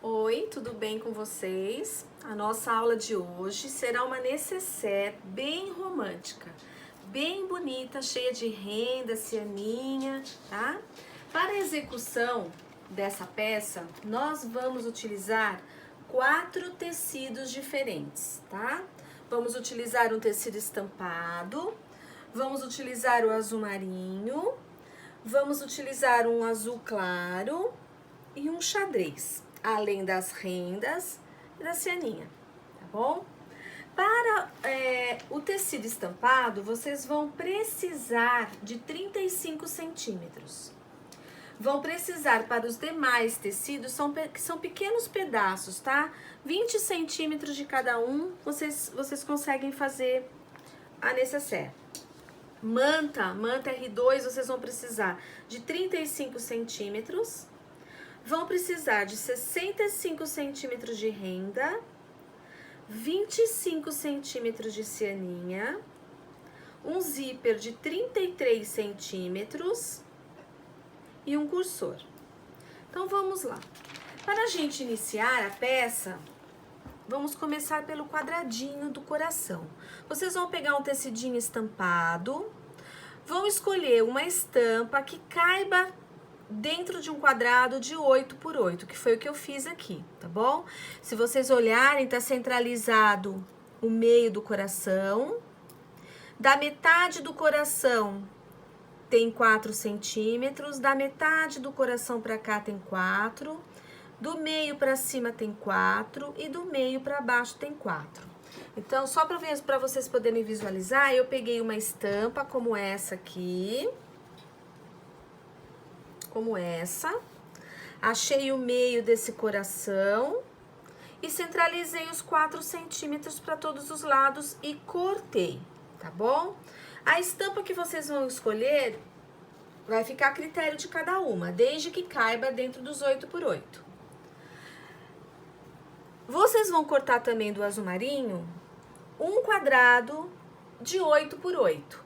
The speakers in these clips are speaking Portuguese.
Oi, tudo bem com vocês? A nossa aula de hoje será uma nécessaire bem romântica, bem bonita, cheia de renda, cianinha, tá? Para a execução dessa peça, nós vamos utilizar 4 tecidos diferentes, tá? Vamos utilizar um tecido estampado, vamos utilizar o azul marinho, vamos utilizar um azul claro e um xadrez, além das rendas e da cianinha, tá bom? Para o tecido estampado, vocês vão precisar de 35 centímetros. Vão precisar para os demais tecidos, que são pequenos pedaços, tá? 20 centímetros de cada um, vocês conseguem fazer a nécessaire. Manta R2, vocês vão precisar de 35 centímetros. Vão precisar de 65 centímetros de renda, 25 centímetros de cianinha, um zíper de 33 centímetros e um cursor. Então, vamos lá. Para a gente iniciar a peça, vamos começar pelo quadradinho do coração. Vocês vão pegar um tecidinho estampado, vão escolher uma estampa que caiba dentro de um quadrado de 8 por 8, que foi o que eu fiz aqui, tá bom? Se vocês olharem, tá centralizado o meio do coração. Da metade do coração tem 4 centímetros, da metade do coração para cá tem 4, do meio para cima tem 4 e do meio para baixo tem 4. Então, só para vocês poderem visualizar, eu peguei uma estampa como essa aqui, como essa, achei o meio desse coração e centralizei os 4 centímetros para todos os lados e cortei, tá bom? A estampa que vocês vão escolher vai ficar a critério de cada uma, desde que caiba dentro dos 8 por 8. Vocês vão cortar também do azul marinho um quadrado de 8 por 8.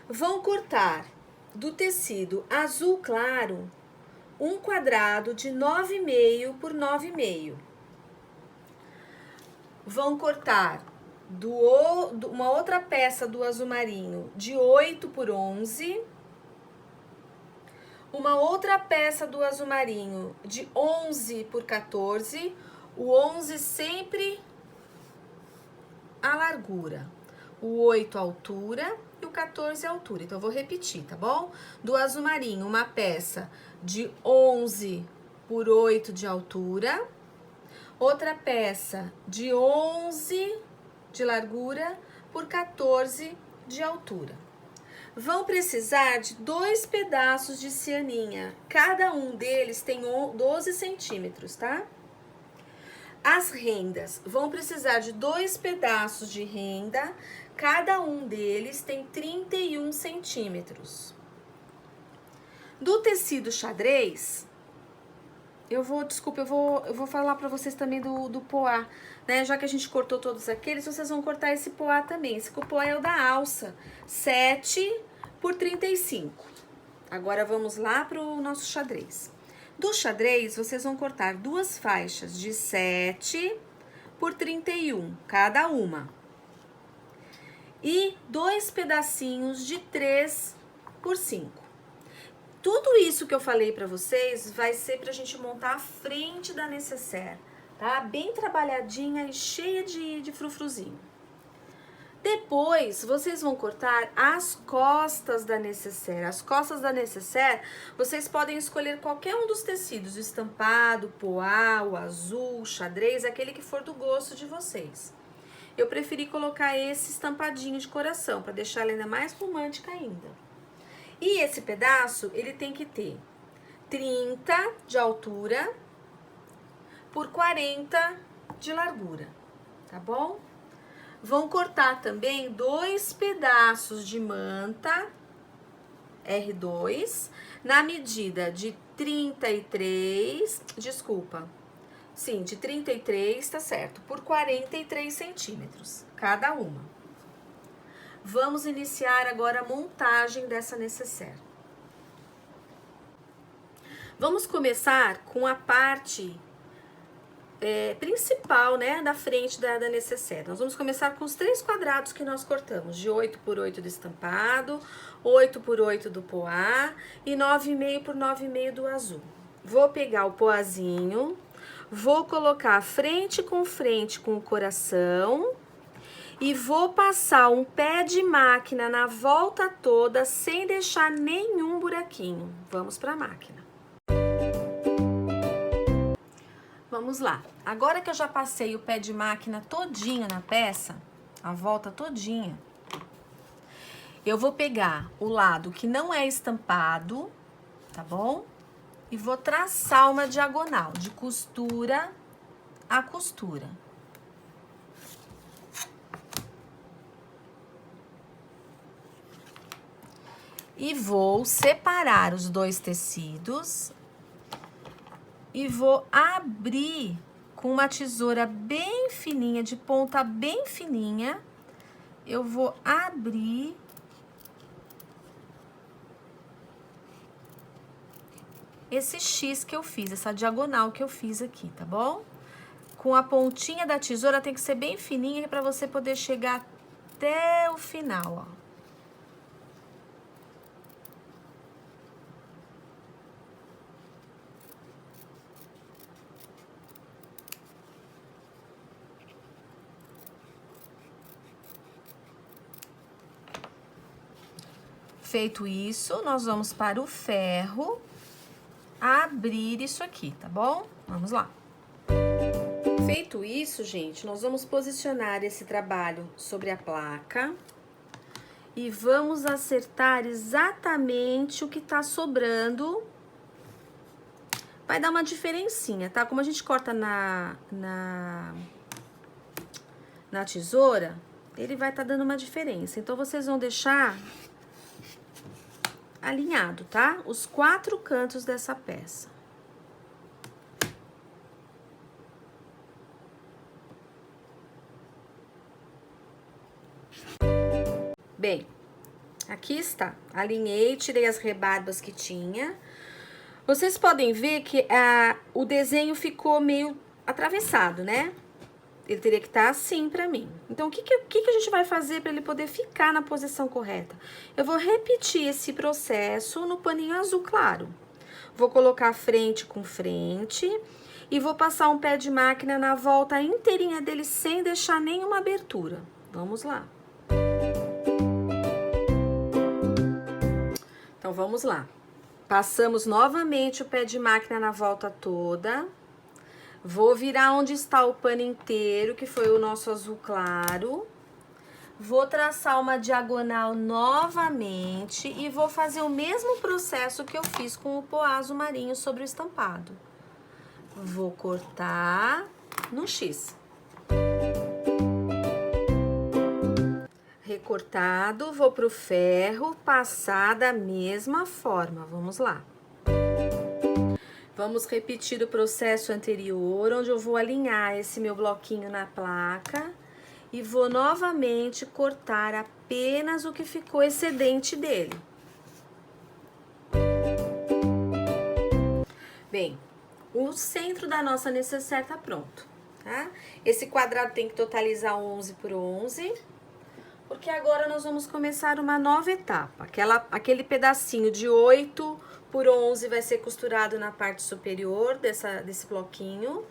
Vão cortar do tecido azul claro um quadrado de 9,5 por 9,5. Vão cortar uma outra peça do azul marinho de 8 por 11, uma outra peça do azul marinho de 11 por 14, o 11 sempre a largura, o 8 a altura e o 14 a altura. Então, eu vou repetir, tá bom? Do azul marinho, uma peça de 11 por 8 de altura, outra peça de 11 de largura por 14 de altura. Vão precisar de 2 pedaços de cianinha, cada um deles tem 12 centímetros, tá? As rendas, vão precisar de 2 pedaços de renda, cada um deles tem 31 centímetros. Do tecido xadrez, eu vou falar para vocês também do poá, né? Já que a gente cortou todos aqueles, vocês vão cortar esse poá também. Esse poá é o da alça, 7 por 35. Agora, vamos lá para o nosso xadrez. Do xadrez, vocês vão cortar 2 faixas de 7 por 31, cada uma. E 2 pedacinhos de 3 por 5. Tudo isso que eu falei pra vocês vai ser pra gente montar a frente da nécessaire, tá? Bem trabalhadinha e cheia de frufruzinho. Depois, vocês vão cortar as costas da nécessaire. As costas da nécessaire, vocês podem escolher qualquer um dos tecidos, o estampado, o poá, o azul, o xadrez, aquele que for do gosto de vocês. Eu preferi colocar esse estampadinho de coração, para deixar ela ainda mais romântica ainda. E esse pedaço, ele tem que ter 30 de altura por 40 de largura, tá bom? Vão cortar também 2 pedaços de manta R2 na medida de 33, Sim, de 33, tá certo, por 43 centímetros, cada uma. Vamos iniciar agora a montagem dessa necessaire. Vamos começar com a parte principal, né, da frente da necessaire. Nós vamos começar com os 3 quadrados que nós cortamos, de 8 por 8 do estampado, 8 por 8 do poá e 9,5 por 9,5 do azul. Vou pegar o poazinho, vou colocar frente com o coração e vou passar um pé de máquina na volta toda sem deixar nenhum buraquinho. Vamos para a máquina. Vamos lá. Agora que eu já passei o pé de máquina todinho na peça, a volta todinha, eu vou pegar o lado que não é estampado, tá bom? E vou traçar uma diagonal de costura a costura. E vou separar os 2 tecidos e vou abrir com uma tesoura bem fininha, de ponta bem fininha. Eu vou abrir esse X que eu fiz, essa diagonal que eu fiz aqui, tá bom? Com a pontinha da tesoura tem que ser bem fininha para você poder chegar até o final, ó. Feito isso, nós vamos para o ferro abrir isso aqui, tá bom? Vamos lá. Feito isso, gente, nós vamos posicionar esse trabalho sobre a placa e vamos acertar exatamente o que tá sobrando. Vai dar uma diferencinha, tá? Como a gente corta na tesoura, ele vai tá dando uma diferença. Então, vocês vão deixar alinhado, tá? Os 4 cantos dessa peça. Bem, aqui está. Alinhei, tirei as rebarbas que tinha. Vocês podem ver que o desenho ficou meio atravessado, né? Ele teria que estar assim pra mim. Então, o que a gente vai fazer para ele poder ficar na posição correta? Eu vou repetir esse processo no paninho azul claro. Vou colocar frente com frente e vou passar um pé de máquina na volta inteirinha dele sem deixar nenhuma abertura. Vamos lá. Então, vamos lá. Passamos novamente o pé de máquina na volta toda. Vou virar onde está o pano inteiro, que foi o nosso azul claro. Vou traçar uma diagonal novamente e vou fazer o mesmo processo que eu fiz com o poá azul marinho sobre o estampado. Vou cortar no X. Recortado, vou pro ferro, passar da mesma forma. Vamos lá. Vamos repetir o processo anterior, onde eu vou alinhar esse meu bloquinho na placa e vou novamente cortar apenas o que ficou excedente dele. Bem, o centro da nossa necessaire tá pronto, tá? Esse quadrado tem que totalizar 11 por 11, porque agora nós vamos começar uma nova etapa. Aquele pedacinho de 8 por 11 vai ser costurado na parte superior desse bloquinho.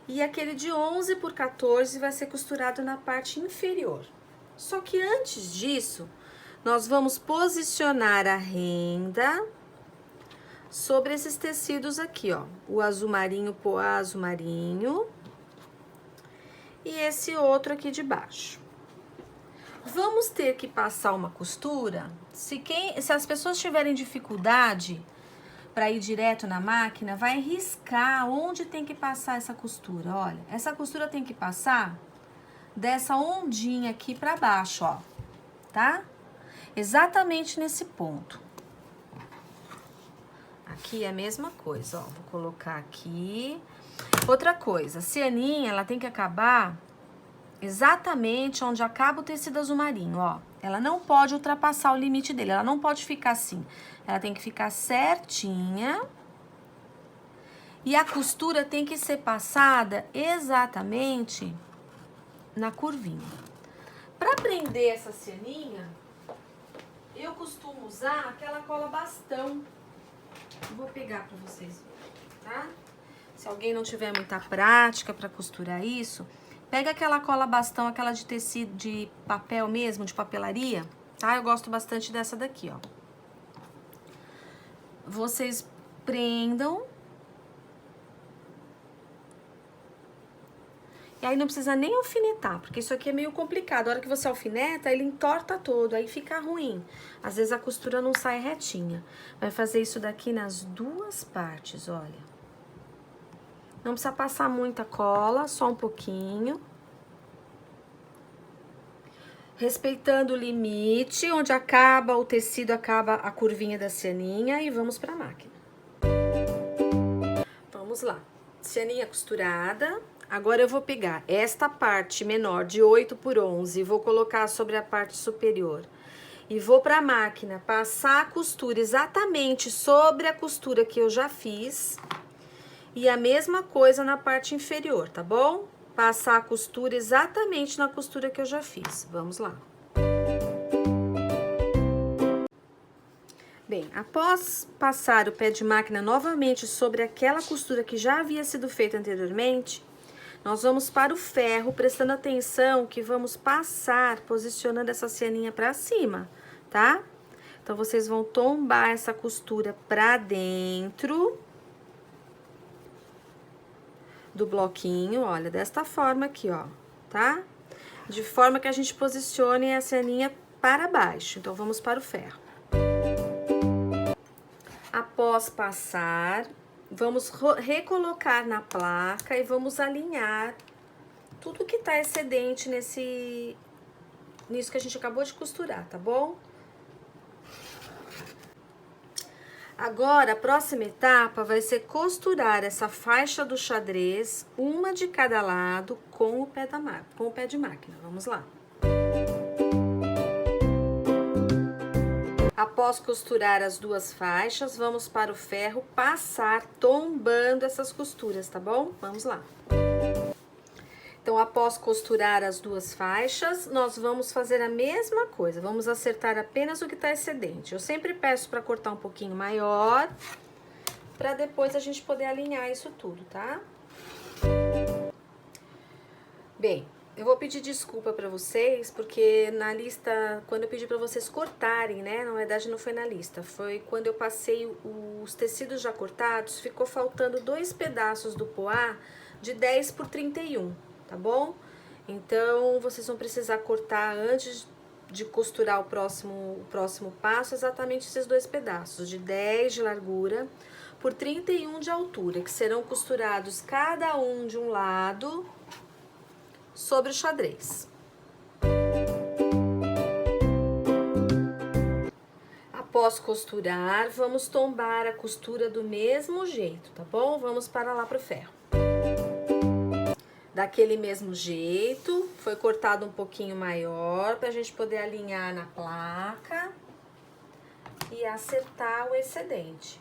E aquele de 11 por 14 vai ser costurado na parte inferior. Só que antes disso, nós vamos posicionar a renda sobre esses tecidos aqui, ó. O azul marinho, poá azul marinho. E esse outro aqui de baixo. Vamos ter que passar uma costura. Se as pessoas tiverem dificuldade para ir direto na máquina, vai riscar onde tem que passar essa costura. Olha, essa costura tem que passar dessa ondinha aqui para baixo, ó, tá? Exatamente nesse ponto. Aqui é a mesma coisa, ó. Vou colocar aqui. Outra coisa, a cianinha, ela tem que acabar exatamente onde acaba o tecido azul marinho, ó. Ela não pode ultrapassar o limite dele, ela não pode ficar assim. Ela tem que ficar certinha. E a costura tem que ser passada exatamente na curvinha. Para prender essa cianinha, eu costumo usar aquela cola bastão. Vou pegar para vocês verem, tá? Se alguém não tiver muita prática para costurar isso, pega aquela cola bastão, aquela de tecido, de papel mesmo, de papelaria, tá? Eu gosto bastante dessa daqui, ó. Vocês prendam. E aí não precisa nem alfinetar, porque isso aqui é meio complicado. A hora que você alfineta, ele entorta todo, aí fica ruim. Às vezes a costura não sai retinha. Vai fazer isso daqui nas duas partes, olha. Não precisa passar muita cola, só um pouquinho. Respeitando o limite, onde acaba o tecido, acaba a curvinha da cianinha, e vamos pra máquina. Vamos lá. Cianinha costurada. Agora eu vou pegar esta parte menor de 8 por 11 e vou colocar sobre a parte superior. E vou pra máquina passar a costura exatamente sobre a costura que eu já fiz. E a mesma coisa na parte inferior, tá bom? Passar a costura exatamente na costura que eu já fiz. Vamos lá. Bem, após passar o pé de máquina novamente sobre aquela costura que já havia sido feita anteriormente, nós vamos para o ferro, prestando atenção que vamos passar, posicionando essa cianinha para cima, tá? Então, vocês vão tombar essa costura para dentro do bloquinho, olha, desta forma aqui, ó, tá? De forma que a gente posicione a cianinha para baixo. Então, vamos para o ferro. Após passar, vamos recolocar na placa e vamos alinhar tudo que tá excedente nisso que a gente acabou de costurar, tá bom? Agora, a próxima etapa vai ser costurar essa faixa do xadrez, uma de cada lado, com o pé de máquina. Vamos lá. Após costurar as duas faixas, vamos para o ferro passar tombando essas costuras, tá bom? Vamos lá. Então, após costurar as duas faixas, nós vamos fazer a mesma coisa. Vamos acertar apenas o que tá excedente. Eu sempre peço para cortar um pouquinho maior, para depois a gente poder alinhar isso tudo, tá? Bem, eu vou pedir desculpa para vocês, porque na lista, quando eu pedi para vocês cortarem, né? Na verdade, não foi na lista, foi quando eu passei os tecidos já cortados, ficou faltando 2 pedaços do poá de 10 por 31, tá bom? Então, vocês vão precisar cortar antes de costurar o próximo passo, exatamente esses 2 pedaços, de 10 de largura por 31 de altura, que serão costurados cada um de um lado sobre o xadrez. Após costurar, vamos tombar a costura do mesmo jeito, tá bom? Vamos para lá pro ferro. Daquele mesmo jeito, foi cortado um pouquinho maior pra gente poder alinhar na placa e acertar o excedente.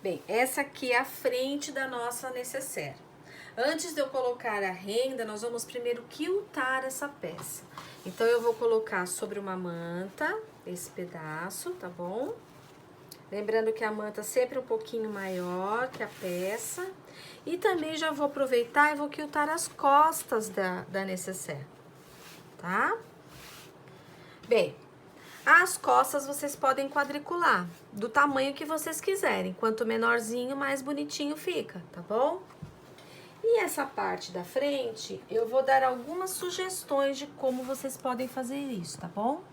Bem, essa aqui é a frente da nossa necessaire. Antes de eu colocar a renda, nós vamos primeiro quiltar essa peça. Então, eu vou colocar sobre uma manta, esse pedaço, tá bom? Lembrando que a manta sempre é um pouquinho maior que a peça. E também já vou aproveitar e vou quiltar as costas da necessaire, tá? Bem, as costas vocês podem quadricular, do tamanho que vocês quiserem. Quanto menorzinho, mais bonitinho fica, tá bom? E essa parte da frente, eu vou dar algumas sugestões de como vocês podem fazer isso, tá bom?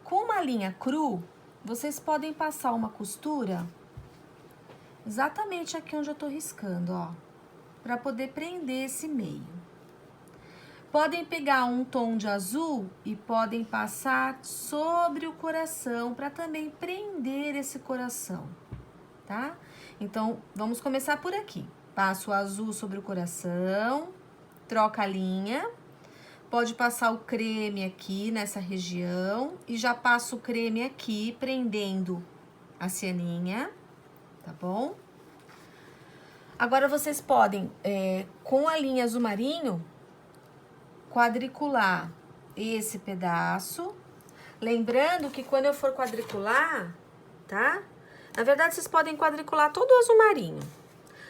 Com uma linha cru, vocês podem passar uma costura exatamente aqui onde eu tô riscando, ó, pra poder prender esse meio. Podem pegar um tom de azul e podem passar sobre o coração, pra também prender esse coração. tá? Então, vamos começar por aqui. Passa o azul sobre o coração, troca a linha. Pode passar o creme aqui nessa região e já passa o creme aqui, prendendo a cianinha, tá bom? Agora, vocês podem, com a linha azul marinho, quadricular esse pedaço. Lembrando que quando eu for quadricular, tá? Na verdade, vocês podem quadricular todo o azul marinho.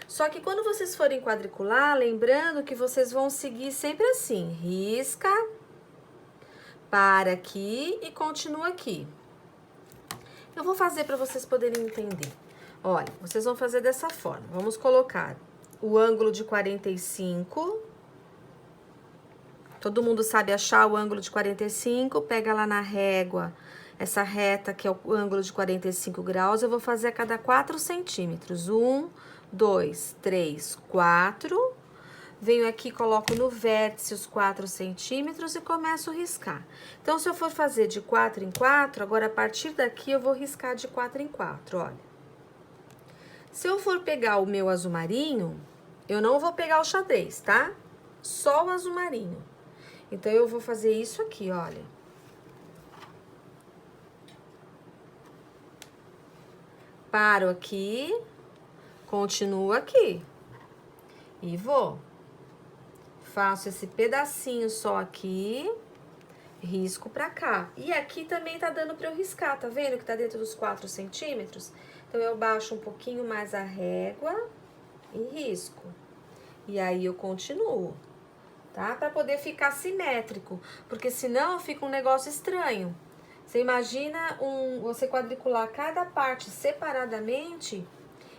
Só que quando vocês forem quadricular, lembrando que vocês vão seguir sempre assim. Risca, para aqui e continua aqui. Eu vou fazer para vocês poderem entender. Olha, vocês vão fazer dessa forma. Vamos colocar o ângulo de 45. Todo mundo sabe achar o ângulo de 45. Pega lá na régua, essa reta que é o ângulo de 45 graus. Eu vou fazer a cada 4 centímetros. 1, 2, 3, 4. Venho aqui, coloco no vértice os 4 centímetros e começo a riscar. Então, se eu for fazer de 4 em 4, agora a partir daqui eu vou riscar de 4 em 4, olha. Se eu for pegar o meu azul marinho, eu não vou pegar o xadrez, tá? Só o azul marinho. Então, eu vou fazer isso aqui, olha. Paro aqui, continuo aqui. E vou. Faço esse pedacinho só aqui, risco pra cá. E aqui também tá dando pra eu riscar, tá vendo que tá dentro dos 4 centímetros? Então, eu baixo um pouquinho mais a régua e risco. E aí, eu continuo, tá? Pra poder ficar simétrico, porque senão fica um negócio estranho. Você imagina você quadricular cada parte separadamente,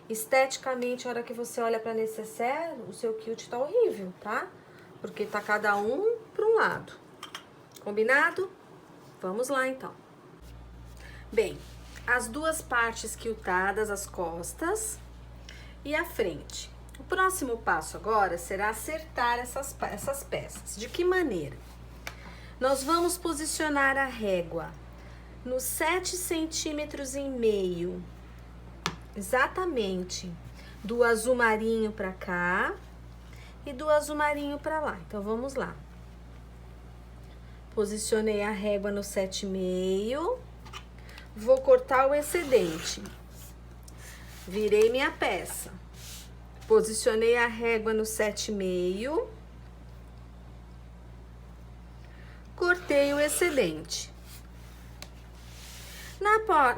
esteticamente, a hora que você olha pra necessaire, o seu quilt tá horrível, tá? Porque tá cada um para um lado. Combinado? Vamos lá, então. Bem, as duas partes quiltadas, as costas e a frente. O próximo passo agora será acertar essas peças. De que maneira? Nós vamos posicionar a régua nos 7 centímetros e meio, exatamente, do azul marinho para cá e do azul marinho para lá. Então, vamos lá. Posicionei a régua no 7,5. Vou cortar o excedente. Virei minha peça. Posicionei a régua no 7,5. Cortei o excedente.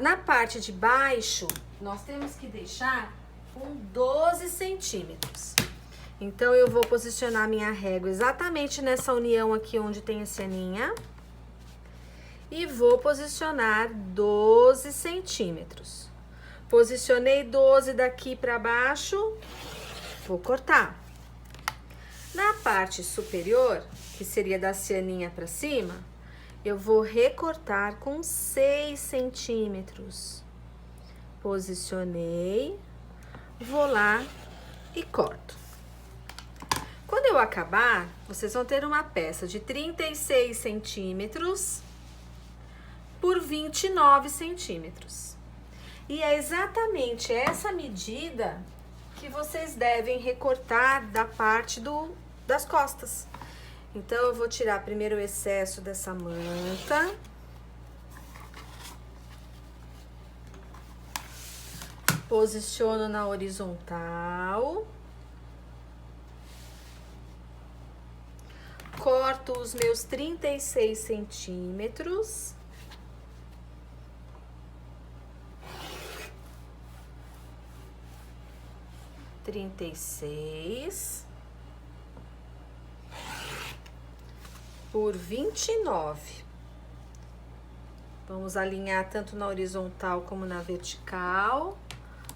Na parte de baixo, nós temos que deixar com 12 centímetros. Então, eu vou posicionar minha régua exatamente nessa união aqui onde tem a cianinha. E vou posicionar 12 centímetros. Posicionei 12 daqui para baixo, vou cortar. Na parte superior, que seria da cianinha para cima, eu vou recortar com 6 centímetros. Posicionei, vou lá e corto. Quando eu acabar, vocês vão ter uma peça de 36 centímetros por 29 centímetros. E é exatamente essa medida que vocês devem recortar da parte das costas. Então, eu vou tirar primeiro o excesso dessa manta. Posiciono na horizontal. Corto os meus 36 centímetros. Por 29. Vamos alinhar tanto na horizontal como na vertical.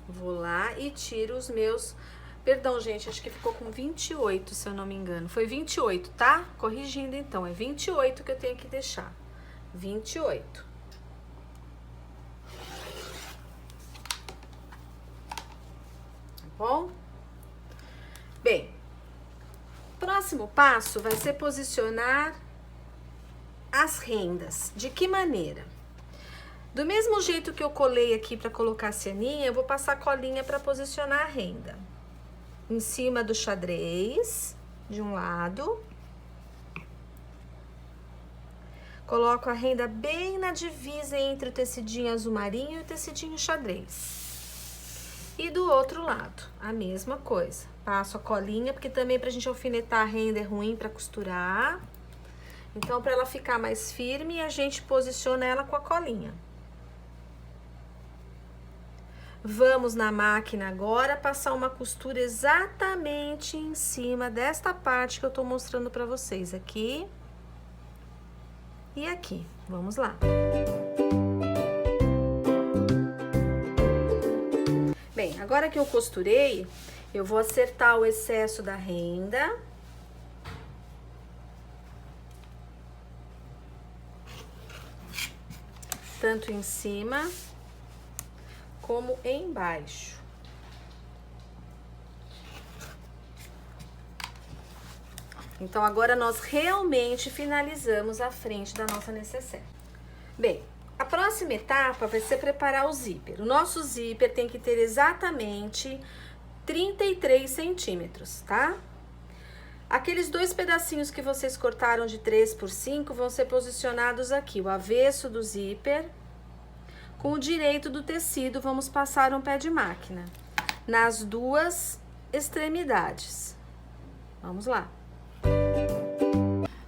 Vou lá e tiro os meus... Perdão, gente, acho que ficou com 28, se eu não me engano. Foi 28, tá? Corrigindo, então. É 28 que eu tenho que deixar. 28. Tá bom? Bem, próximo passo vai ser posicionar as rendas. De que maneira? Do mesmo jeito que eu colei aqui para colocar a cianinha, eu vou passar colinha para posicionar a renda. Em cima do xadrez, de um lado. Coloco a renda bem na divisa entre o tecidinho azul marinho e o tecidinho xadrez. E do outro lado, a mesma coisa. Passo a colinha, porque também pra gente alfinetar a renda é ruim pra costurar. Então, pra ela ficar mais firme, a gente posiciona ela com a colinha. Vamos na máquina agora passar uma costura exatamente em cima desta parte que eu tô mostrando pra vocês aqui. E aqui, vamos lá. Bem, agora que eu costurei, eu vou acertar o excesso da renda. Tanto em cima como embaixo. Então, agora nós realmente finalizamos a frente da nossa necessaire. Bem, a próxima etapa vai ser preparar o zíper. O nosso zíper tem que ter exatamente 33 centímetros, tá? Aqueles dois pedacinhos que vocês cortaram de 3 por 5 vão ser posicionados aqui. O avesso do zíper com o direito do tecido, vamos passar um pé de máquina nas duas extremidades. Vamos lá.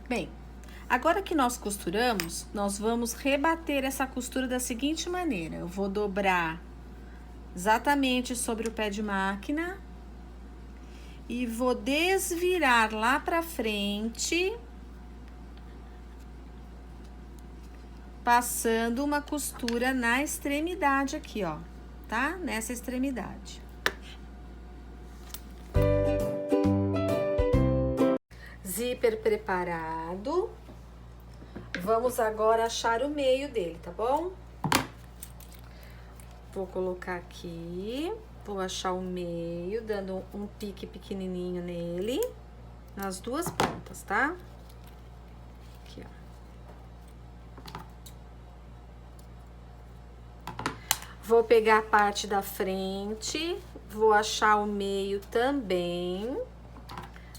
Bem, agora que nós costuramos, nós vamos rebater essa costura da seguinte maneira. Eu vou dobrar exatamente sobre o pé de máquina e vou desvirar lá pra frente, passando uma costura na extremidade aqui, ó, tá? Nessa extremidade. Zíper preparado. Vamos agora achar o meio dele, tá bom? Vou colocar aqui, vou achar o meio, dando um pique pequenininho nele, nas duas pontas, tá? Aqui, ó. Vou pegar a parte da frente, vou achar o meio também,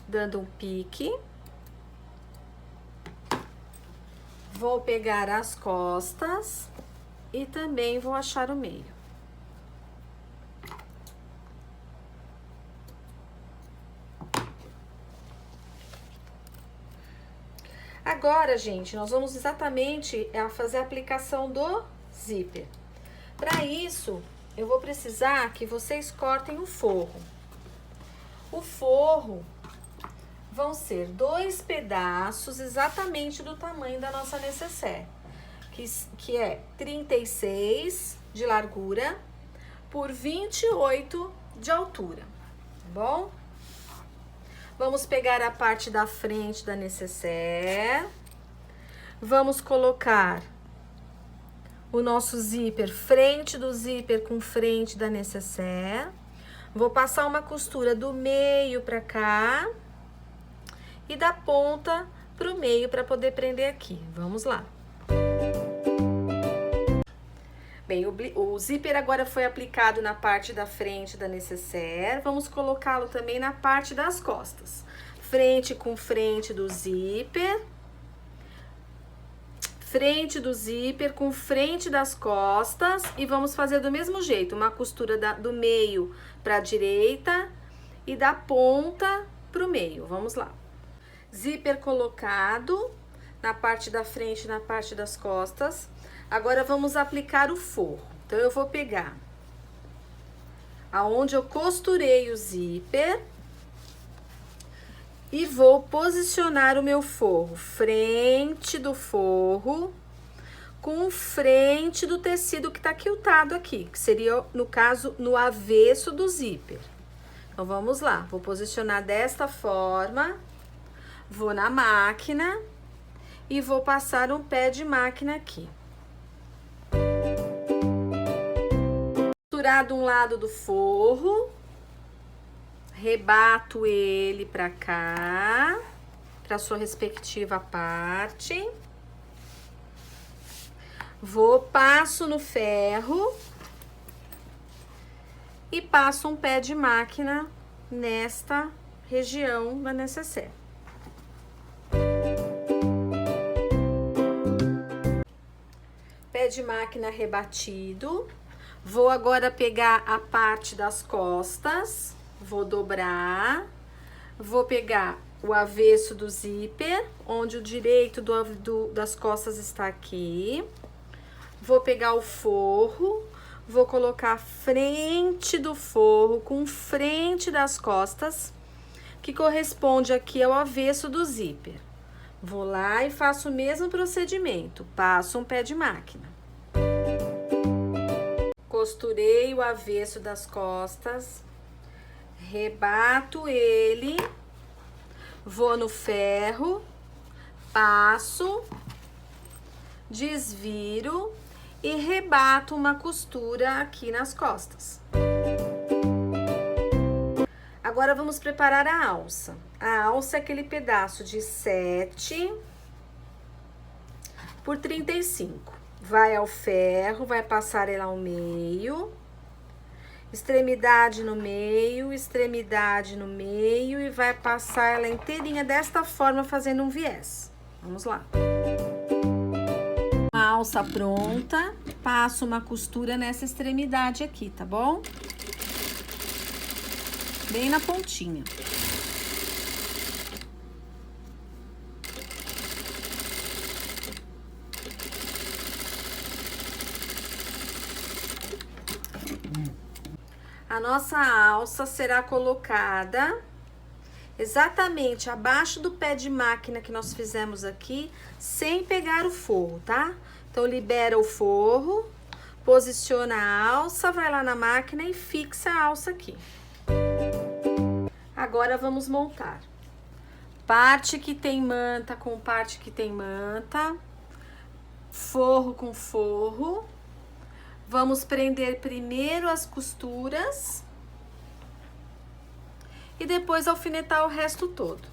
dando um pique. Vou pegar as costas e também vou achar o meio. Agora, gente, nós vamos exatamente fazer a aplicação do zíper. Para isso, eu vou precisar que vocês cortem o forro. O forro vão ser 2 pedaços exatamente do tamanho da nossa necessaire, que é 36 de largura por 28 de altura, tá bom? Vamos pegar a parte da frente da necessaire, vamos colocar o nosso zíper, frente do zíper com frente da necessaire, vou passar uma costura do meio pra cá e da ponta pro meio para poder prender aqui. Vamos lá. Bem, o zíper agora foi aplicado na parte da frente da necessaire. Vamos colocá-lo também na parte das costas. Frente com frente do zíper. Frente do zíper com frente das costas. E vamos fazer do mesmo jeito. Uma costura do meio para a direita e da ponta pro meio. Vamos lá. Zíper colocado na parte da frente e na parte das costas. Agora, vamos aplicar o forro. Então, eu vou pegar aonde eu costurei o zíper e vou posicionar o meu forro, frente do forro, com frente do tecido que tá quiltado aqui, que seria, no caso, no avesso do zíper. Então, vamos lá. Vou posicionar desta forma. Vou na máquina e vou passar um pé de máquina aqui. Costurar de um lado do forro, rebato ele pra cá, pra sua respectiva parte. passo no ferro e passo um pé de máquina nesta região da necessaire. Pé de máquina rebatido. Vou agora pegar a parte das costas, vou dobrar, vou pegar o avesso do zíper, onde o direito das costas está aqui. Vou pegar o forro, vou colocar a frente do forro com frente das costas, que corresponde aqui ao avesso do zíper. Vou lá e faço o mesmo procedimento, passo um pé de máquina. Costurei o avesso das costas, rebato ele, vou no ferro, passo, desviro e rebato uma costura aqui nas costas. Agora vamos preparar a alça. A alça é aquele pedaço de 7 por 35. Vai ao ferro, vai passar ele ao meio, extremidade no meio e vai passar ela inteirinha desta forma, fazendo um viés. Vamos lá. A alça pronta, passo uma costura nessa extremidade aqui, tá bom? Bem na pontinha. A nossa alça será colocada exatamente abaixo do pé de máquina que nós fizemos aqui, sem pegar o forro, tá? Então, libera o forro, posiciona a alça, vai lá na máquina e fixa a alça aqui. Agora, vamos montar. Parte que tem manta com parte que tem manta, forro com forro. Vamos prender primeiro as costuras e depois alfinetar o resto todo.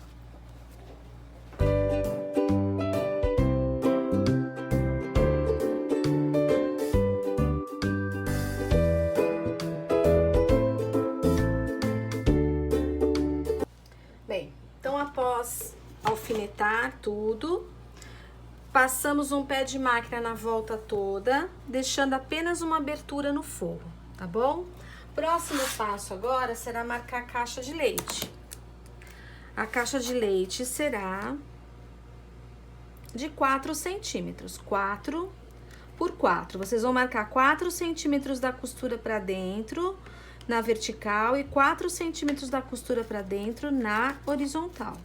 Bem, então após alfinetar tudo, passamos um pé de máquina na volta toda, deixando apenas uma abertura no forro, tá bom? Próximo passo agora será marcar a caixa de leite. A caixa de leite será de 4 centímetros, 4 por 4. Vocês vão marcar 4 centímetros da costura para dentro, na vertical, e 4 centímetros da costura para dentro, na horizontal.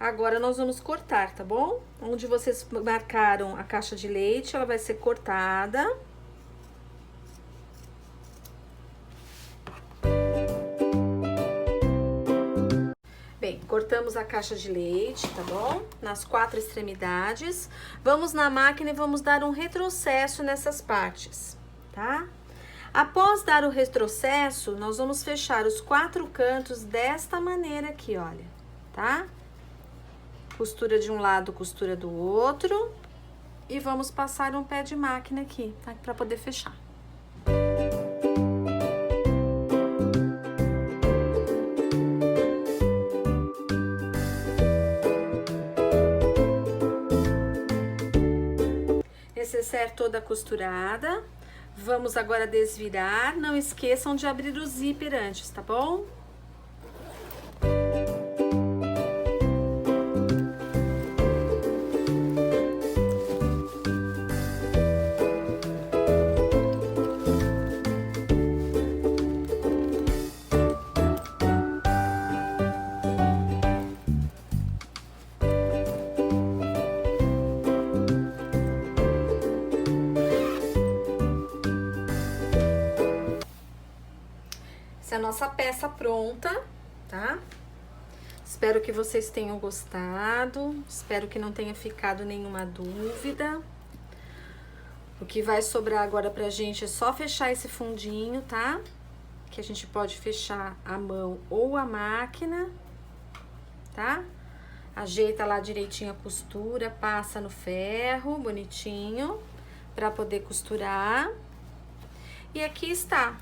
Agora, nós vamos cortar, tá bom? Onde vocês marcaram a caixa de leite, ela vai ser cortada. Bem, cortamos a caixa de leite, tá bom? Nas 4 extremidades. Vamos na máquina e vamos dar um retrocesso nessas partes, tá? Após dar o retrocesso, nós vamos fechar os 4 cantos desta maneira aqui, olha, tá? Costura de um lado, costura do outro. E vamos passar um pé de máquina aqui, tá? Pra poder fechar. Necessaire toda costurada. Vamos agora desvirar. Não esqueçam de abrir o zíper antes, tá bom? Essa é a nossa peça pronta, tá? Espero que vocês tenham gostado, espero que não tenha ficado nenhuma dúvida. O que vai sobrar agora pra gente é só fechar esse fundinho, tá? Que a gente pode fechar a mão ou a máquina, tá? Ajeita lá direitinho a costura, passa no ferro, bonitinho, pra poder costurar. E aqui está.